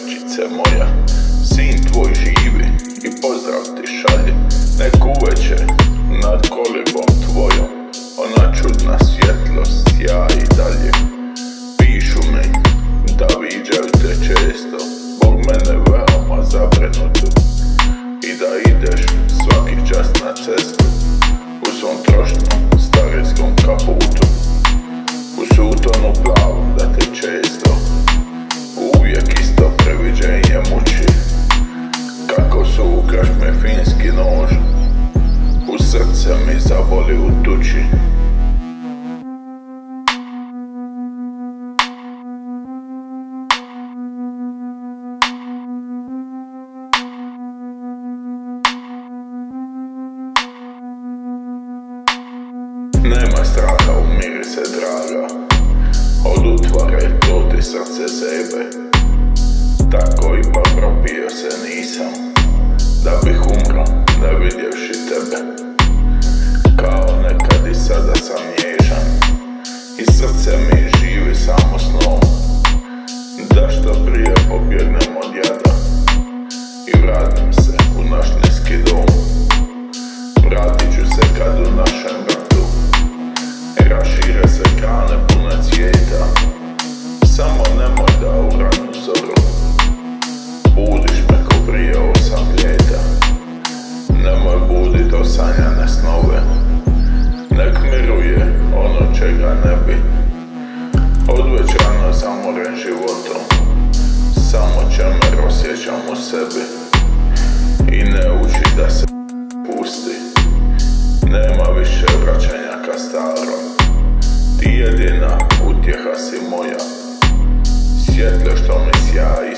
devojčice moja, sin tvoj živi i pozdrav ti šalje. Nek uveče nad kolibom tvojom ona čudna svjetlost sjaji dalje. Pišu mi da viđaju te često, zbog mene veoma zabrinutu, i da ideš svaki čas na cestu u svom trošnom starijskom kaputu, u sutonu plavom da te često uvijek isto previđenje muči. Kako sukaš me finski nož, u srce mi zaboli u tuči. Nema straha u mirise draga, od utvare to ti srce zebe. Tako ipak propio se nisam, da bih umro ne vidjevši tebe. Kao nekad i sada sam nježan, i srce mi živi samo snom, da što prije pobjegnem od jada i vratim se u naš niski dom. Vratit ću se kad u našem vrtu rašire se krane pune cvijeta. Samo nemoj da u ranu zoru budiš me ko prije 8 ljeta. Nemoj budit osanjane snove, nek miruje ono čega ne bi. Odveć rano zamoren životom, samo čemer osjećam u sebi. I ne uči da se pusti, nema više vraćanja ka starom. Ti jedina utjeha si moja, svjetlo što mi sjaji